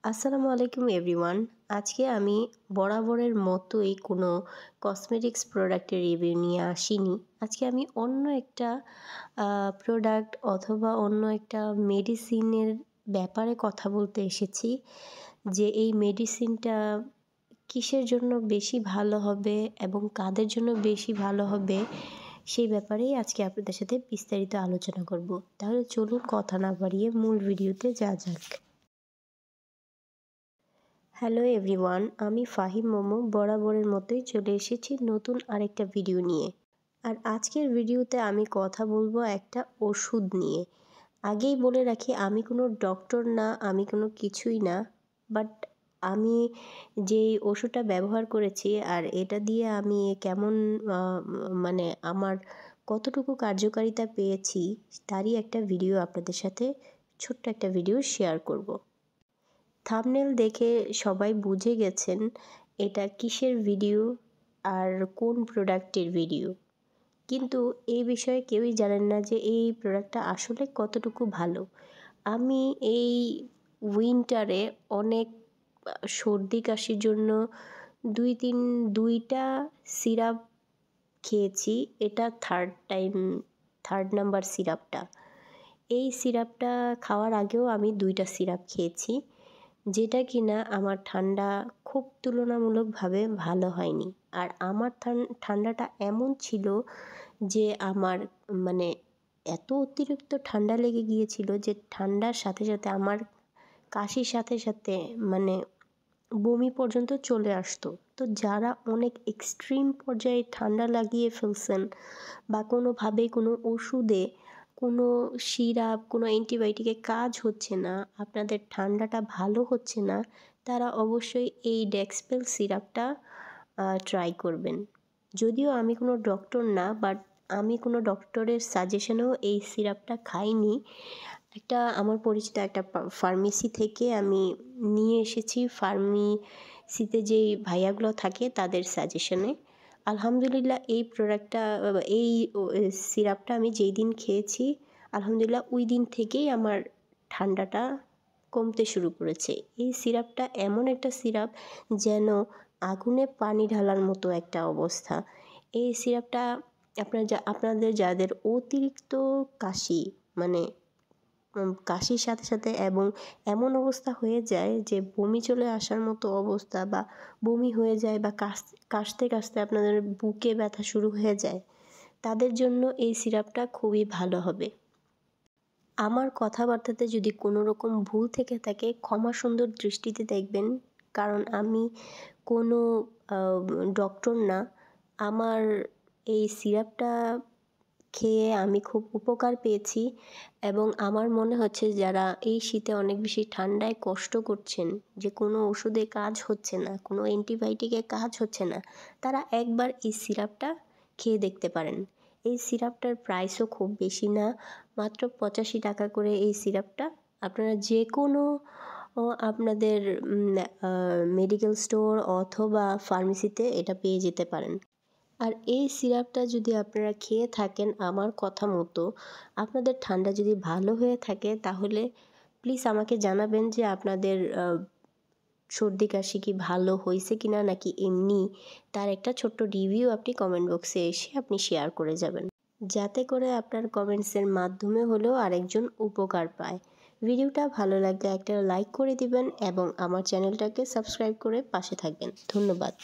আসসালামু আলাইকুম এভরিওয়ান। আজকে আমি বরাবরের মতোই কোনো কসমেটিক্স প্রোডাক্টের রিভিউ নিয়ে আসিনি। আজকে আমি অন্য একটা প্রোডাক্ট অথবা অন্য একটা মেডিসিনের ব্যাপারে কথা বলতে এসেছি। যে এই মেডিসিনটা কিসের জন্য বেশি ভালো হবে এবং কাদের জন্য বেশি ভালো হবে, সেই ব্যাপারেই আজকে আপনাদের সাথে বিস্তারিত আলোচনা করব। তাহলে চলুন কথা না বাড়িয়ে মূল ভিডিওতে যাক। হ্যালো এভরিওয়ান, আমি ফাহিম মোমো বরাবরের মতোই চলে এসেছি নতুন আরেকটা ভিডিও নিয়ে। আর আজকের ভিডিওতে আমি কথা বলবো একটা ওষুধ নিয়ে। আগেই বলে রাখি, আমি কোনো ডক্টর না, আমি কোনো কিছুই না। বাট আমি যেই ওষুধটা ব্যবহার করেছি আর এটা দিয়ে আমি কেমন মানে আমার কতটুকু কার্যকারিতা পেয়েছি তারই একটা ভিডিও আপনাদের সাথে ছোট্ট একটা ভিডিও শেয়ার করব। থাম্বনেল দেখে সবাই বুঝে গেছেন এটা কিসের ভিডিও আর কোন প্রোডাক্টের ভিডিও। কিন্তু এই বিষয়ে কেউই জানেন না যে এই প্রোডাক্টটা আসলে কতটুকু ভালো। আমি এই উইন্টারে অনেক সর্দি কাশির জন্য দুইটা সিরাপ খেয়েছি। এটা থার্ড নাম্বার সিরাপটা। এই সিরাপটা খাওয়ার আগেও আমি 2টা সিরাপ খেয়েছি, যেটা কিনা আমার ঠান্ডা খুব তুলনামূলকভাবে ভালো হয়নি। আর আমার ঠান্ডাটা এমন ছিল যে আমার মানে এত অতিরিক্ত ঠান্ডা লেগে গিয়েছিল যে ঠান্ডার সাথে সাথে আমার কাশির সাথে সাথে মানে বমি পর্যন্ত চলে আসতো। তো যারা অনেক এক্সট্রিম পর্যায়ে ঠান্ডা লাগিয়ে ফেলছেন বা কোনোভাবেই কোনো ওষুধে, কোনো সিরাপ, কোনো অ্যান্টিবায়োটিকে কাজ হচ্ছে না, আপনাদের ঠান্ডাটা ভালো হচ্ছে না, তারা অবশ্যই এই ডেক্সপেল সিরাপটা ট্রাই করবেন। যদিও আমি কোনো ডক্টর না, বাট আমি কোনো ডক্টরের সাজেশনেও এই সিরাপটা খাইনি। আমার পরিচিত একটা ফার্মেসি থেকে আমি নিয়ে এসেছি, ফার্মেসিতে যেই ভাইয়াগুলো থাকে তাদের সাজেশনে। আলহামদুলিল্লাহ এই সিরাপটা আমি যেই দিন খেয়েছি, আলহামদুলিল্লাহ ওই দিন থেকেই আমার ঠান্ডাটা কমতে শুরু করেছে। এই সিরাপটা এমন একটা সিরাপ যেন আগুনে পানি ঢালার মতো একটা অবস্থা। এই সিরাপটা আপনাদের যাদের অতিরিক্ত কাশি, মানে কাশির সাথে সাথে এবং এমন অবস্থা হয়ে যায় যে বমি চলে আসার মতো অবস্থা, বা বমি হয়ে যায়, বা কাশতে কাশতে আপনাদের বুকে ব্যথা শুরু হয়ে যায়, তাদের জন্য এই সিরাপটা খুবই ভালো হবে। আমার কথাবার্তাতে যদি কোনো রকম ভুল থেকে থাকে ক্ষমা সুন্দর দৃষ্টিতে দেখবেন, কারণ আমি কোনো ডক্টর না। আমার এই সিরাপটা খেয়ে আমি খুব উপকার পেয়েছি এবং আমার মনে হচ্ছে যারা এই শীতে অনেক বেশি ঠান্ডায় কষ্ট করছেন, যে কোনো ওষুধে কাজ হচ্ছে না, কোনো অ্যান্টিবায়োটিকে কাজ হচ্ছে না, তারা একবার এই সিরাপটা খেয়ে দেখতে পারেন। এই সিরাপটার প্রাইসও খুব বেশি না, মাত্র 85 টাকা করে এই সিরাপটা। আপনারা যে কোনো আপনাদের মেডিকেল স্টোর অথবা ফার্মেসিতে এটা পেয়ে যেতে পারেন। আর এই সিরাপটা যদি আপনারা খেয়ে থাকেন আমার কথা মতো, আপনাদের ঠান্ডা যদি ভালো হয়ে থাকে, তাহলে প্লিজ আমাকে জানাবেন যে আপনাদের সর্দি কাশি কি ভালো হয়েছে কিনা, নাকি এমনি, তার একটা ছোট্ট রিভিউ আপনি কমেন্ট বক্সে এসে আপনি শেয়ার করে যাবেন, যাতে করে আপনার কমেন্টসের মাধ্যমে হলেও আরেকজন উপকার পায়। ভিডিওটা ভালো লাগলে একটা লাইক করে দিবেন এবং আমার চ্যানেলটাকে সাবস্ক্রাইব করে পাশে থাকবেন। ধন্যবাদ।